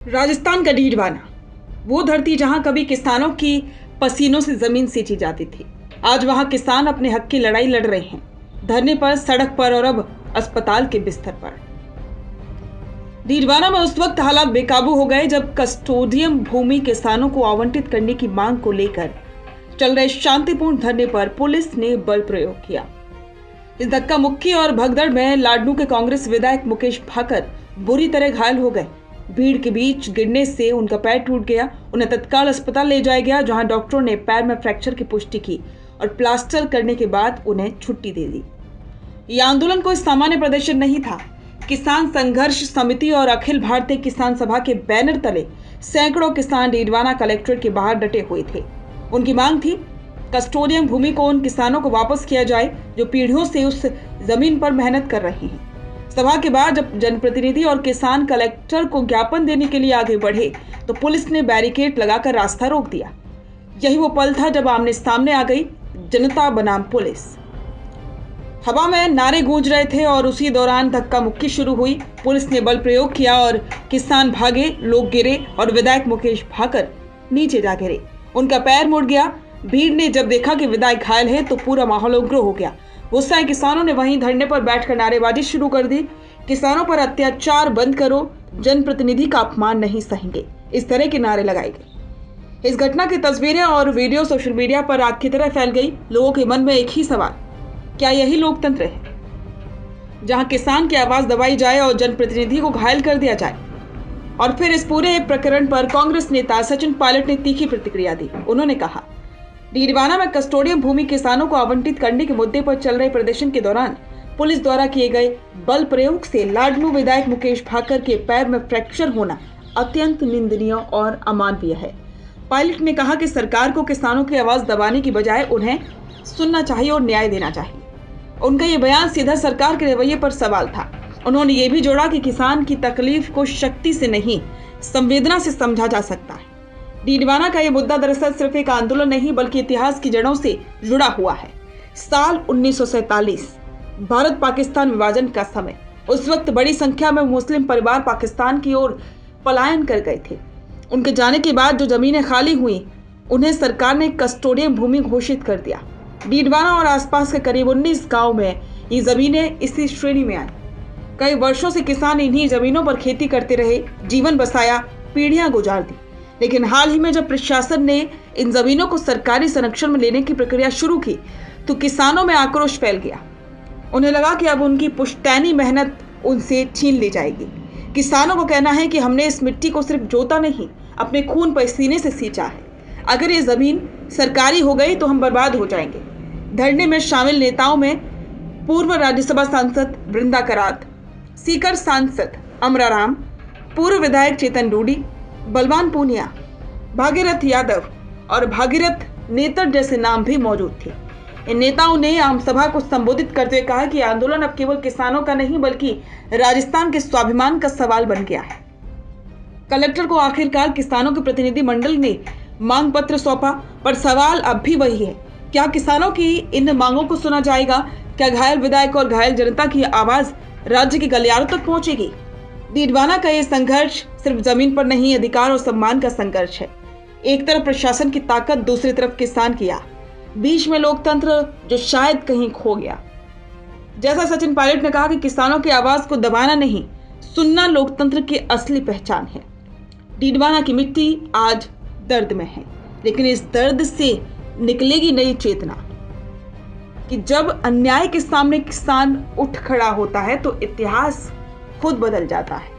राजस्थान का डीडवाना, वो धरती जहां कभी किसानों की पसीनों से जमीन सींची जाती थी। आज वहां किसान अपने हक की लड़ाई लड़ रहे हैं, धरने पर, सड़क पर और अब अस्पताल के बिस्तर पर। डीडवाना में उस वक्त हालात बेकाबू हो गए जब कस्टोडियम भूमि किसानों को आवंटित करने की मांग को लेकर चल रहे शांतिपूर्ण धरने पर पुलिस ने बल प्रयोग किया। इस धक्का मुक्की और भगदड़ में लाडनू के कांग्रेस विधायक मुकेश भाकर बुरी तरह घायल हो गए। भीड़ के बीच गिरने से उनका पैर टूट गया। उन्हें तत्काल अस्पताल ले जाया गया, जहां डॉक्टरों ने पैर में फ्रैक्चर की पुष्टि की और प्लास्टर करने के बाद उन्हें छुट्टी दे दी। यह आंदोलन कोई सामान्य प्रदर्शन नहीं था। किसान संघर्ष समिति और अखिल भारतीय किसान सभा के बैनर तले सैकड़ों किसान डीडवाना कलेक्ट्रेट के बाहर डटे हुए थे। उनकी मांग थी, कस्टोडियम भूमि को उन किसानों को वापस किया जाए जो पीढ़ियों से उस जमीन पर मेहनत कर रहे हैं। सभा के बाद जब जनप्रतिनिधि और किसान कलेक्टर को ज्ञापन देने के लिए आगे बढ़े तो पुलिस ने बैरिकेड लगाकर रास्ता रोक दिया। यही वो पल था जब आमने सामने आ गई जनता बनाम पुलिस। हवा में नारे गूंज रहे थे और उसी दौरान धक्का मुक्की शुरू हुई। पुलिस ने बल प्रयोग किया और किसान भागे, लोग गिरे और विधायक मुकेश भाकर नीचे जा गिरे। उनका पैर मुड़ गया। भीड़ ने जब देखा कि विधायक घायल है तो पूरा माहौल उग्र हो गया। गुस्साए किसानों ने वहीं धरने पर बैठकर नारेबाजी शुरू कर दी। किसानों पर अत्याचार बंद करो, जनप्रतिनिधि का अपमान नहीं सहेंगे, इस तरह के नारे लगाए गए। इस घटना की तस्वीरें और वीडियो सोशल मीडिया पर आग की तरह फैल गई। लोगों के मन में एक ही सवाल, क्या यही लोकतंत्र है, जहां किसान की आवाज दबाई जाए और जनप्रतिनिधि को घायल कर दिया जाए? और फिर इस पूरे प्रकरण पर कांग्रेस नेता सचिन पायलट ने तीखी प्रतिक्रिया दी। उन्होंने कहा, डीडवाना में कस्टोडियम भूमि किसानों को आवंटित करने के मुद्दे पर चल रहे प्रदर्शन के दौरान पुलिस द्वारा किए गए बल प्रयोग से लाडनू विधायक मुकेश भाकर के पैर में फ्रैक्चर होना अत्यंत निंदनीय और अमानवीय है। पायलट ने कहा कि सरकार को किसानों की आवाज दबाने की बजाय उन्हें सुनना चाहिए और न्याय देना चाहिए। उनका ये बयान सीधा सरकार के रवैये पर सवाल था। उन्होंने ये भी जोड़ा कि किसान की तकलीफ को शक्ति से नहीं, संवेदना से समझा जा सकता है। डीडवाना का यह मुद्दा दरअसल सिर्फ एक आंदोलन नहीं बल्कि इतिहास की जड़ों से जुड़ा हुआ है। साल 1947 भारत पाकिस्तान विभाजन का समय। उस वक्त बड़ी संख्या में मुस्लिम परिवार पाकिस्तान की ओर पलायन कर गए थे। उनके जाने के बाद जो जमीनें खाली हुई उन्हें सरकार ने कस्टोडियम भूमि घोषित कर दिया। डीडवाना और आसपास के करीब 19 गाँव में ये जमीनें इसी श्रेणी में आई। कई वर्षों से किसान इन्हीं जमीनों पर खेती करते रहे, जीवन बसाया, पीढ़ियां गुजार दी। लेकिन हाल ही में जब प्रशासन ने इन जमीनों को सरकारी संरक्षण में लेने की प्रक्रिया शुरू की तो किसानों में आक्रोश फैल गया। उन्हें लगा कि अब उनकी पुश्तैनी मेहनत उनसे छीन ली जाएगी। किसानों को कहना है कि हमने इस मिट्टी को सिर्फ जोता नहीं, अपने खून पसीने से सींचा है। अगर ये जमीन सरकारी हो गई तो हम बर्बाद हो जाएंगे। धरने में शामिल नेताओं में पूर्व राज्यसभा सांसद वृंदा करात, सीकर सांसद अमराराम, पूर्व विधायक चेतन डूडी, बलवान पूनिया, भागीरथ यादव और भागीरथ नेतर जैसे नाम भी मौजूद थे। इन नेताओं ने आम सभा को संबोधित करते हुए कहा कि आंदोलन अब केवल किसानों का नहीं बल्कि राजस्थान के स्वाभिमान का सवाल बन गया है। कलेक्टर को आखिरकार किसानों के प्रतिनिधि मंडल ने मांग पत्र सौंपा, पर सवाल अब भी वही है, क्या किसानों की इन मांगों को सुना जाएगा? क्या घायल विधायक और घायल जनता की आवाज राज्य के गलियारों तक पहुंचेगी? डीडवाना का यह संघर्ष सिर्फ जमीन पर नहीं, अधिकार और सम्मान का संघर्ष है। एक तरफ प्रशासन की ताकत, दूसरी तरफ किसान की आह, बीच में लोकतंत्र जो शायद कहीं खो गया। जैसा सचिन पायलट ने कहा कि किसानों की आवाज को दबाना नहीं, सुनना लोकतंत्र की असली पहचान है। डीडवाना की मिट्टी आज दर्द में है, लेकिन इस दर्द से निकलेगी नई चेतना कि जब अन्याय के सामने किसान उठ खड़ा होता है तो इतिहास खुद बदल जाता है।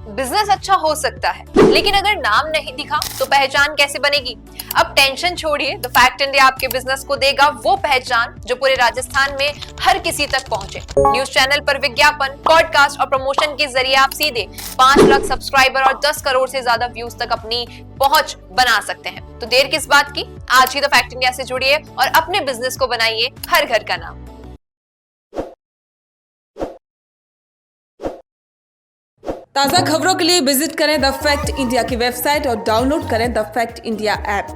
बिजनेस अच्छा हो सकता है, लेकिन अगर नाम नहीं दिखा तो पहचान कैसे बनेगी? अब टेंशन छोड़िए, द फैक्ट इंडिया आपके बिजनेस को देगा वो पहचान जो पूरे राजस्थान में हर किसी तक पहुंचे। न्यूज चैनल पर विज्ञापन, पॉडकास्ट और प्रमोशन के जरिए आप सीधे 5 लाख सब्सक्राइबर और 10 करोड़ से ज्यादा व्यूज तक अपनी पहुंच बना सकते हैं। तो देर किस बात की, आज ही द फैक्ट इंडिया से जुड़िए और अपने बिजनेस को बनाइए हर घर का नाम। ताज़ा खबरों के लिए विजिट करें द फैक्ट इंडिया की वेबसाइट और डाउनलोड करें द फैक्ट इंडिया ऐप।